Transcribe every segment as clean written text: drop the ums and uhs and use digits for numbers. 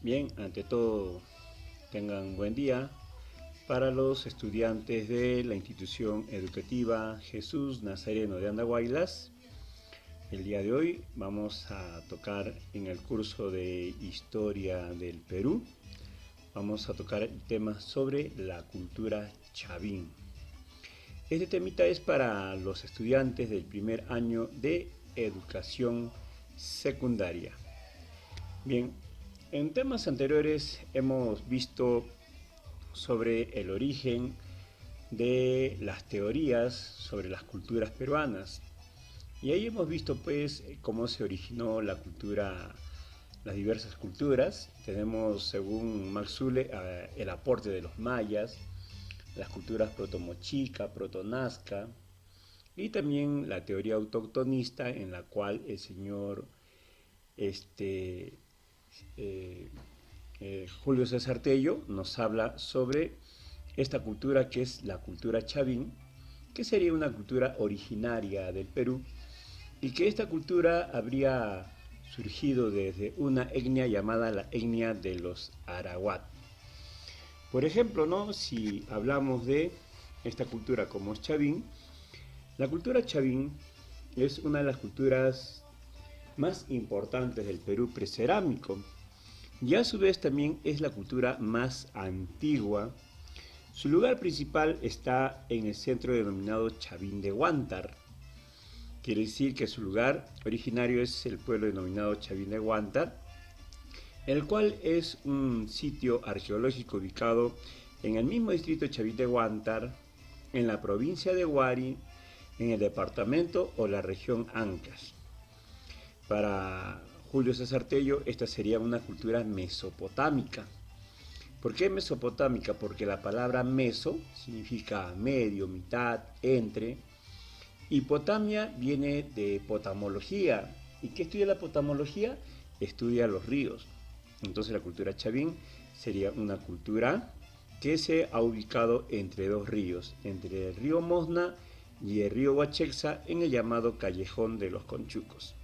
Bien, ante todo, tengan buen día. Para los estudiantes de la institución educativa Jesús Nazareno de Andahuaylas, el día de hoy vamos a tocar en el curso de Historia del Perú, vamos a tocar el tema sobre la cultura chavín. Este temita es para los estudiantes del primer año de educación secundaria. Bien, en temas anteriores hemos visto sobre el origen de las teorías sobre las culturas peruanas. Y ahí hemos visto pues cómo se originó la cultura, las diversas culturas. Tenemos, según Max Zule, el aporte de los mayas, las culturas proto-mochica, proto-nazca, y también la teoría autoctonista en la cual el señor este, eh, Julio César Tello nos habla sobre esta cultura que es la cultura chavín, que sería una cultura originaria del Perú y que esta cultura habría surgido desde una etnia llamada la etnia de los Arawat. Por ejemplo, ¿no? Si hablamos de esta cultura como es chavín, la cultura chavín es una de las culturas más importantes del Perú precerámico. Y a su vez también es la cultura más antigua. Su lugar principal está en el centro denominado Chavín de Huántar. Quiere decir que su lugar originario es el pueblo denominado Chavín de Huántar, el cual es un sitio arqueológico ubicado en el mismo distrito Chavín de Huántar, en la provincia de Huari, en el departamento o la región Ancash. Para Julio César Tello, esta sería una cultura mesopotámica. ¿Por qué mesopotámica? Porque la palabra meso significa medio, mitad, entre, y potamia viene de potamología. ¿Y qué estudia la potamología? Estudia los ríos. Entonces la cultura chavín sería una cultura que se ha ubicado entre dos ríos, entre el río Mosna y el río Huachexa, en el llamado Callejón de los Conchucos.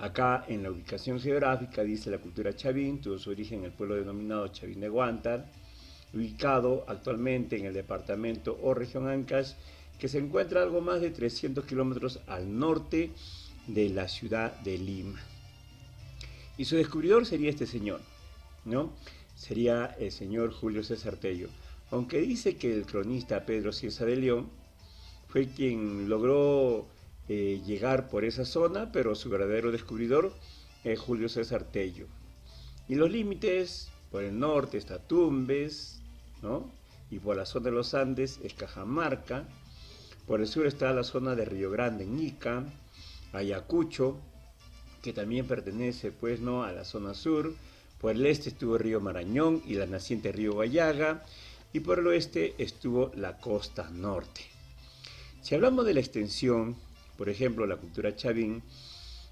Acá en la ubicación geográfica dice la cultura chavín tuvo su origen en el pueblo denominado Chavín de Huántar, ubicado actualmente en el departamento o región Ancash, que se encuentra algo más de 300 kilómetros al norte de la ciudad de Lima. Y su descubridor sería este señor, ¿no? Sería el señor Julio César Tello. Aunque dice que el cronista Pedro Cieza de León fue quien logró llegar por esa zona, pero su verdadero descubridor es Julio César Tello. Y los límites, por el norte está Tumbes, ¿no? Y por la zona de los Andes es Cajamarca. Por el sur está la zona de Río Grande, Ica, Ayacucho, que también pertenece pues, ¿no? a la zona sur. Por el este estuvo el río Marañón y la naciente río Guayaga. Y por el oeste estuvo la costa norte. Si hablamos de la extensión, por ejemplo, la cultura chavín,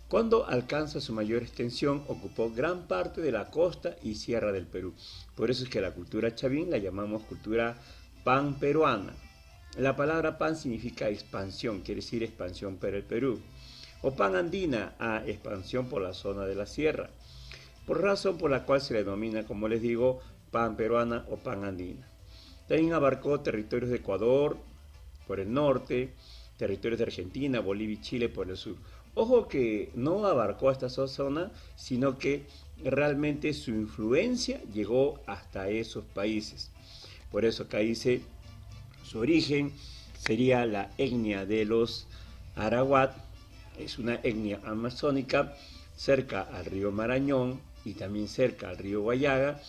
cuando alcanza su mayor extensión, ocupó gran parte de la costa y sierra del Perú. Por eso es que la cultura chavín la llamamos cultura pan-peruana. La palabra pan significa expansión, quiere decir expansión para el Perú. O pan andina, a expansión por la zona de la sierra. Por razón por la cual se le denomina, como les digo, pan peruana o pan andina. También abarcó territorios de Ecuador por el norte, territorios de Argentina, Bolivia y Chile por el sur. Ojo que no abarcó esta zona, sino que realmente su influencia llegó hasta esos países. Por eso acá dice, su origen sería la etnia de los Arawat, es una etnia amazónica cerca al río Marañón y también cerca al río Guayaga,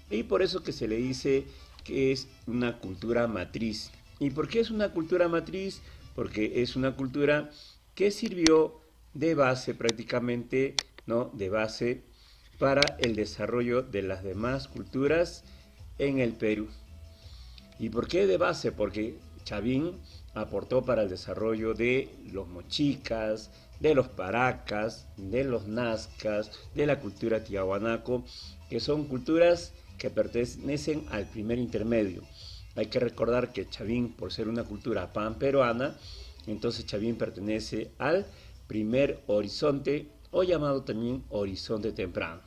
y por eso que se le dice que es una cultura matriz. ¿Y por qué es una cultura matriz? Porque es una cultura que sirvió de base prácticamente, ¿no? De base para el desarrollo de las demás culturas en el Perú. ¿Y por qué de base? Porque Chavín aportó para el desarrollo de los mochicas, de los paracas, de los nazcas, de la cultura tiahuanaco, que son culturas que pertenecen al primer intermedio. Hay que recordar que Chavín, por ser una cultura pan-peruana, entonces Chavín pertenece al primer horizonte o llamado también horizonte temprano.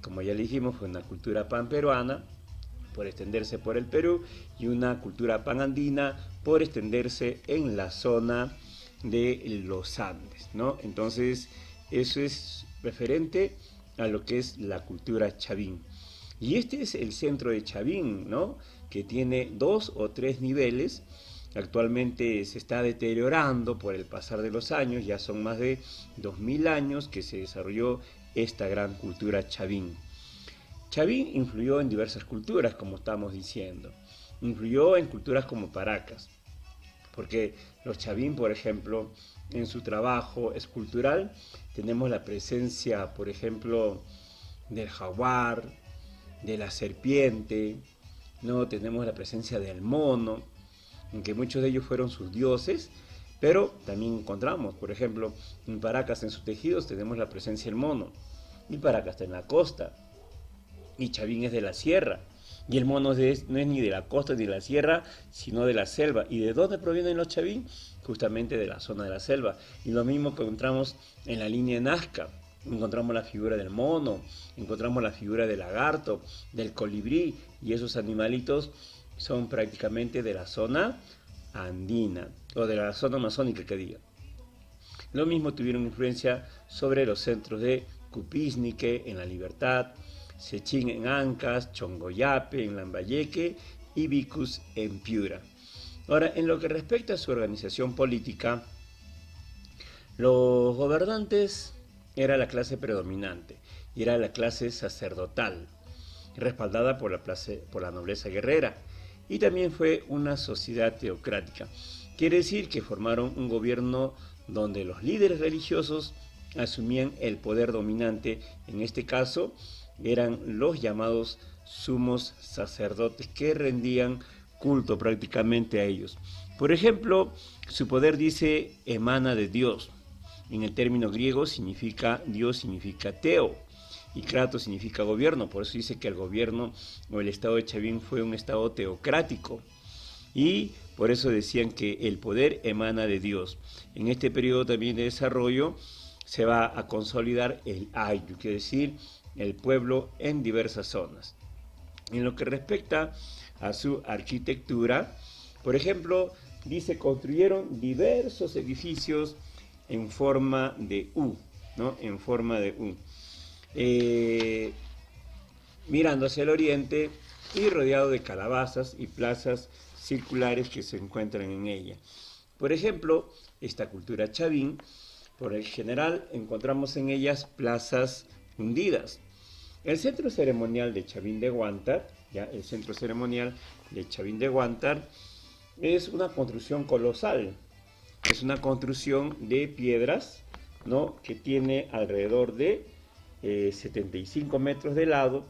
como ya le dijimos, fue una cultura panperuana por extenderse por el Perú y una cultura panandina por extenderse en la zona de los Andes, ¿no? Entonces, eso es referente a lo que es la cultura chavín. Y este es el centro de Chavín, ¿no? Que tiene 2 o 3 niveles. Actualmente se está deteriorando por el pasar de los años, ya son más de 2000 años que se desarrolló esta gran cultura chavín. Chavín influyó en diversas culturas, como estamos diciendo. Influyó en culturas como Paracas, porque los chavín, por ejemplo, en su trabajo escultural, tenemos la presencia, por ejemplo, del jaguar, de la serpiente, ¿no? Tenemos la presencia del mono, aunque muchos de ellos fueron sus dioses, pero también encontramos, por ejemplo, en Paracas, en sus tejidos, tenemos la presencia del mono, y Paracas está en la costa, y Chavín es de la sierra, y el mono no es ni de la costa ni de la sierra, sino de la selva. ¿Y de dónde provienen los Chavín? Justamente de la zona de la selva. Y lo mismo que encontramos en la línea de Nazca. Encontramos la figura del mono, encontramos la figura del lagarto, del colibrí, y esos animalitos son prácticamente de la zona andina, o de la zona amazónica que diga. Lo mismo tuvieron influencia sobre los centros de Cupiznique en La Libertad, Sechín en Ancas, Chongoyape en Lambayeque y Vicus en Piura. Ahora, en lo que respecta a su organización política, los gobernantes era la clase predominante y era la clase sacerdotal, respaldada por la nobleza guerrera, y también fue una sociedad teocrática. Quiere decir que formaron un gobierno donde los líderes religiosos asumían el poder dominante. En este caso eran los llamados sumos sacerdotes, que rendían culto prácticamente a ellos. Por ejemplo, su poder, dice, emana de Dios. En el término griego significa Dios, significa teo, y kratos significa gobierno. Por eso dice que el gobierno o el estado de Chavín fue un estado teocrático, y por eso decían que el poder emana de Dios. En este periodo también de desarrollo se va a consolidar el Ayllu, quiere decir el pueblo en diversas zonas. En lo que respecta a su arquitectura, por ejemplo, dice, construyeron diversos edificios en forma de U, ¿no? En forma de U. Mirando hacia el oriente y rodeado de calabazas y plazas circulares que se encuentran en ella. Por ejemplo, esta cultura chavín, por el general, encontramos en ellas plazas hundidas. El centro ceremonial de Chavín de Huántar, ya el centro ceremonial de Chavín de Huántar, es una construcción colosal. Es una construcción de piedras, ¿no? Que tiene alrededor de 75 metros de lado,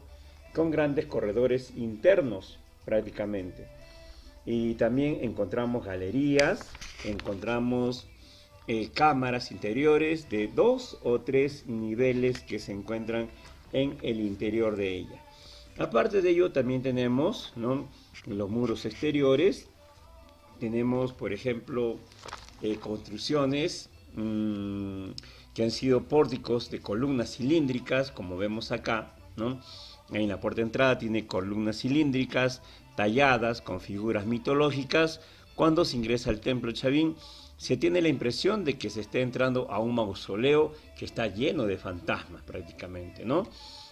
con grandes corredores internos prácticamente. Y también encontramos galerías, encontramos cámaras interiores de 2 o 3 niveles que se encuentran en el interior de ella. Aparte de ello, también tenemos, ¿no?, los muros exteriores. Tenemos, por ejemplo, construcciones que han sido pórticos de columnas cilíndricas, como vemos acá, ¿no? En la puerta de entrada tiene columnas cilíndricas talladas con figuras mitológicas. Cuando se ingresa al templo Chavín, se tiene la impresión de que se está entrando a un mausoleo que está lleno de fantasmas prácticamente, ¿no?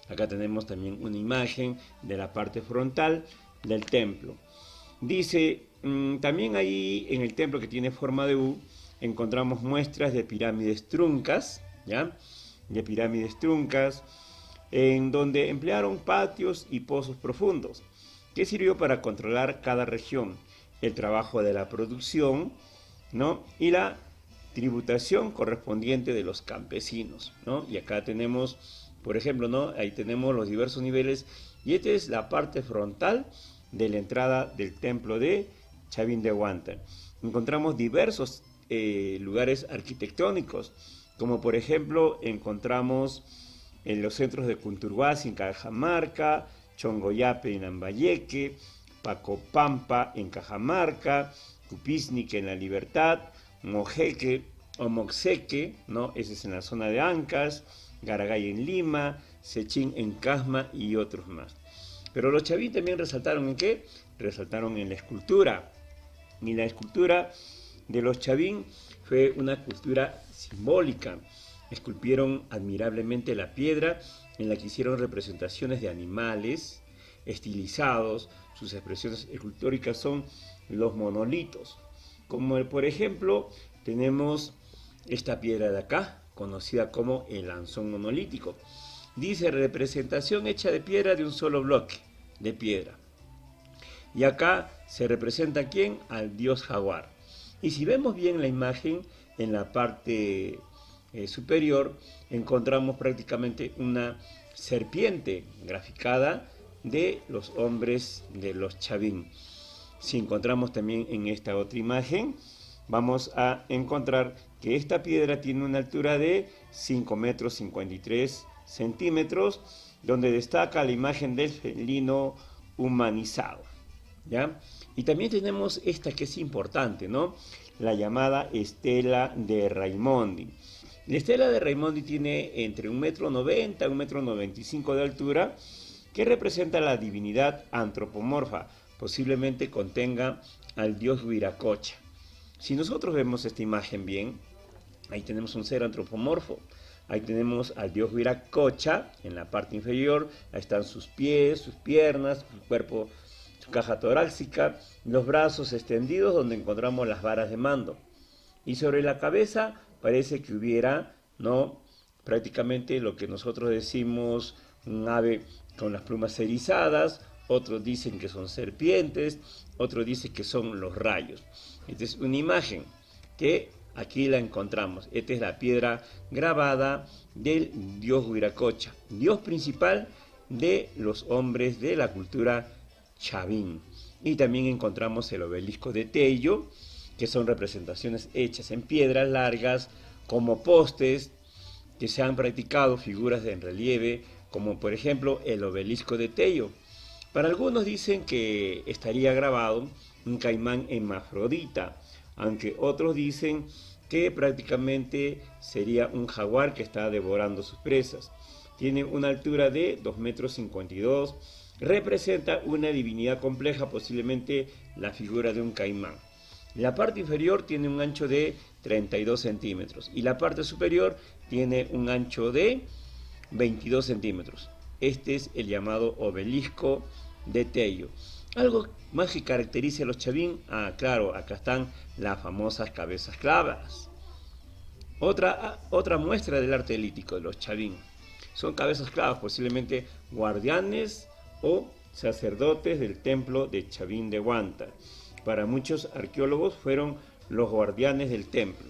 Acá tenemos también una imagen de la parte frontal del templo. Dice, también ahí en el templo, que tiene forma de U, encontramos muestras de pirámides truncas, ¿ya? De pirámides truncas, en donde emplearon patios y pozos profundos, que sirvió para controlar cada región, el trabajo de la producción, ¿no?, y la tributación correspondiente de los campesinos, ¿no? Y acá tenemos, por ejemplo, ¿no?, ahí tenemos los diversos niveles, y esta es la parte frontal de la entrada del templo de Chavín de Huántar. Encontramos diversos lugares arquitectónicos, como por ejemplo encontramos en los centros de Cunturhuasi en Cajamarca, Chongoyape en Lambayeque, Pacopampa en Cajamarca, Cupiznique en La Libertad, Mojeque o Moxeque, ¿no?, ese es en la zona de Ancas, Garagay en Lima, Sechín en Casma y otros más. Pero los chavín también resaltaron ¿en qué? Resaltaron en la escultura. Y la escultura de los chavín fue una escultura simbólica. Esculpieron admirablemente la piedra en la que hicieron representaciones de animales estilizados. Sus expresiones escultóricas son los monolitos. Como por ejemplo tenemos esta piedra de acá, conocida como el lanzón monolítico. Dice representación hecha de piedra de un solo bloque de piedra. Y acá se representa ¿a quién? Al dios jaguar. Y si vemos bien la imagen, en la parte superior encontramos prácticamente una serpiente graficada de los hombres de los chavín. Si encontramos también en esta otra imagen, vamos a encontrar que esta piedra tiene una altura de 5 metros 53 centímetros, donde destaca la imagen del felino humanizado, ¿ya? Y también tenemos esta que es importante, ¿no? La llamada estela de Raimondi. La estela de Raimondi tiene entre 1,90 m y 1,95 m de altura, que representa la divinidad antropomorfa, posiblemente contenga al dios Viracocha. Si nosotros vemos esta imagen bien, ahí tenemos un ser antropomorfo. Ahí tenemos al dios Viracocha en la parte inferior. Ahí están sus pies, sus piernas, su cuerpo, su caja torácica, los brazos extendidos donde encontramos las varas de mando. Y sobre la cabeza parece que hubiera, ¿no?, prácticamente lo que nosotros decimos un ave con las plumas erizadas. Otros dicen que son serpientes, otros dicen que son los rayos. Esta es una imagen que aquí la encontramos. Esta es la piedra grabada del dios Viracocha, dios principal de los hombres de la cultura chavín. Y también encontramos el obelisco de Tello, que son representaciones hechas en piedras largas como postes, que se han practicado figuras en relieve, como por ejemplo el obelisco de Tello. Para algunos dicen que estaría grabado un caimán hermafrodita, aunque otros dicen que prácticamente sería un jaguar que está devorando sus presas. Tiene una altura de 2,52 m, representa una divinidad compleja, posiblemente la figura de un caimán. La parte inferior tiene un ancho de 32 centímetros y la parte superior tiene un ancho de 22 centímetros. Este es el llamado obelisco de Tello. Algo más que caracteriza a los chavín, claro, acá están las famosas cabezas clavadas. Otra muestra del arte lítico de los chavín. Son cabezas clavas, posiblemente guardianes o sacerdotes del templo de Chavín de Huanta. Para muchos arqueólogos fueron los guardianes del templo.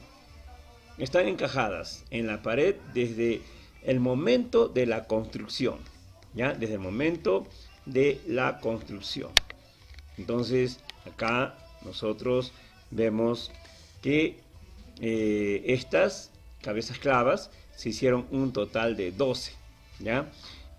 Están encajadas en la pared desde el momento de la construcción, ¿ya? Desde el momento de la construcción. Entonces, acá nosotros vemos que estas cabezas clavas se hicieron un total de 12, ¿ya?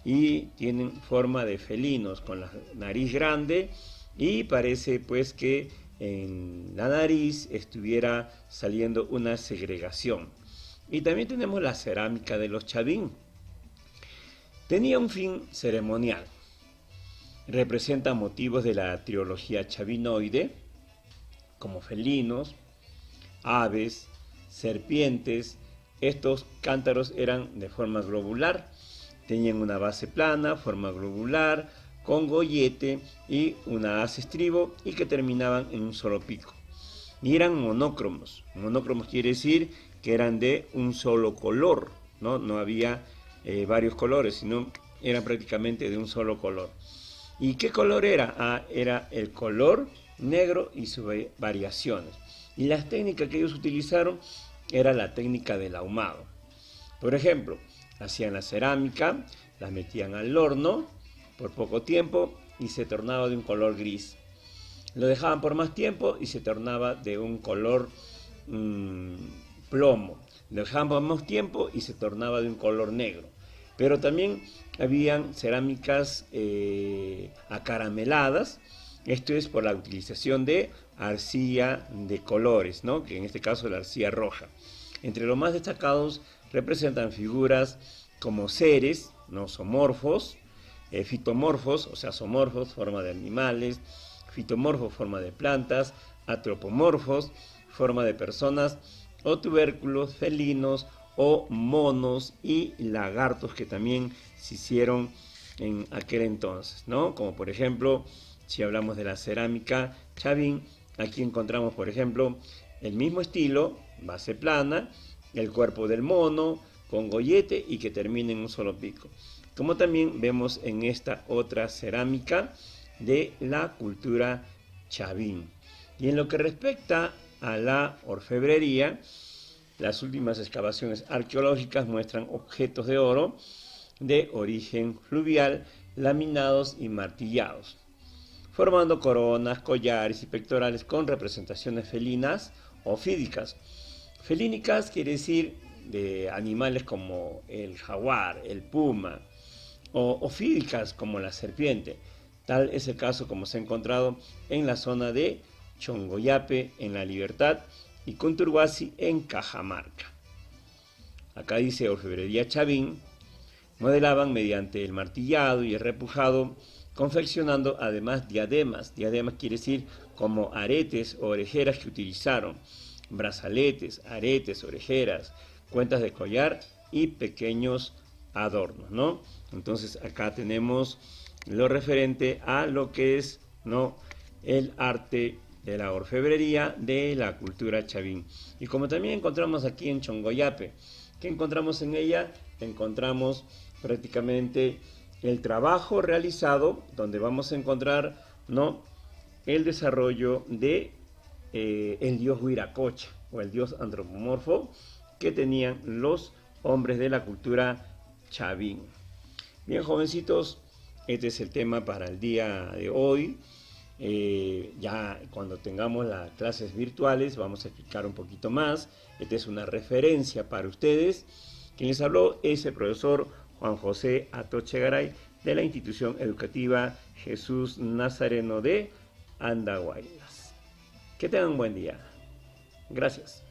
Y tienen forma de felinos, con la nariz grande, y parece pues que en la nariz estuviera saliendo una segregación. Y también tenemos la cerámica de los chavín. Tenía un fin ceremonial. Representa motivos de la trilogía chavinoide, como felinos, aves, serpientes. Estos cántaros eran de forma globular, tenían una base plana, forma globular, con gollete y una haz estribo, y que terminaban en un solo pico. Y eran monócromos. Monócromos quiere decir que eran de un solo color, ¿no? No había varios colores, sino eran prácticamente de un solo color. ¿Y qué color era? Era el color negro y sus variaciones. Y las técnicas que ellos utilizaron era la técnica del ahumado. Por ejemplo, hacían la cerámica, la metían al horno por poco tiempo y se tornaba de un color gris. Lo dejaban por más tiempo y se tornaba de un color plomo. Lo dejaban por más tiempo y se tornaba de un color negro. Pero también habían cerámicas acarameladas. Esto es por la utilización de arcilla de colores, ¿no? Que en este caso la arcilla roja. Entre los más destacados representan figuras como seres, ¿no? Zoomorfos, fitomorfos, o sea, zoomorfos, forma de animales, fitomorfos, forma de plantas, antropomorfos, forma de personas, o tubérculos, felinos, o monos y lagartos que también se hicieron en aquel entonces, ¿no? Como por ejemplo, si hablamos de la cerámica Chavín, aquí encontramos, por ejemplo, el mismo estilo, base plana, el cuerpo del mono, con gollete y que termina en un solo pico. Como también vemos en esta otra cerámica de la cultura Chavín. Y en lo que respecta a la orfebrería, las últimas excavaciones arqueológicas muestran objetos de oro de origen fluvial, laminados y martillados, formando coronas, collares y pectorales con representaciones felinas o fídicas. Felínicas quiere decir de animales como el jaguar, el puma, o fídicas como la serpiente. Tal es el caso como se ha encontrado en la zona de Chongoyape en La Libertad y Conturhuasi en Cajamarca. Acá dice orfebrería Chavín, modelaban mediante el martillado y el repujado, confeccionando además diademas. Diademas quiere decir como aretes o orejeras que utilizaron, brazaletes, aretes, orejeras, cuentas de collar y pequeños adornos, ¿no? Entonces acá tenemos lo referente a lo que es, ¿no?, el arte de la orfebrería de la cultura Chavín. Y como también encontramos aquí en Chongoyape, ¿qué encontramos en ella? Encontramos prácticamente el trabajo realizado, donde vamos a encontrar, ¿no?, el desarrollo de el dios Huiracocha o el dios antropomorfo que tenían los hombres de la cultura Chavín. Bien, jovencitos, este es el tema para el día de hoy. Ya cuando tengamos las clases virtuales vamos a explicar un poquito más. Esta es una referencia para ustedes. Quien les habló es el profesor Juan José Atoche Garay de la institución educativa Jesús Nazareno de Andahuaylas. Que tengan un buen día. Gracias.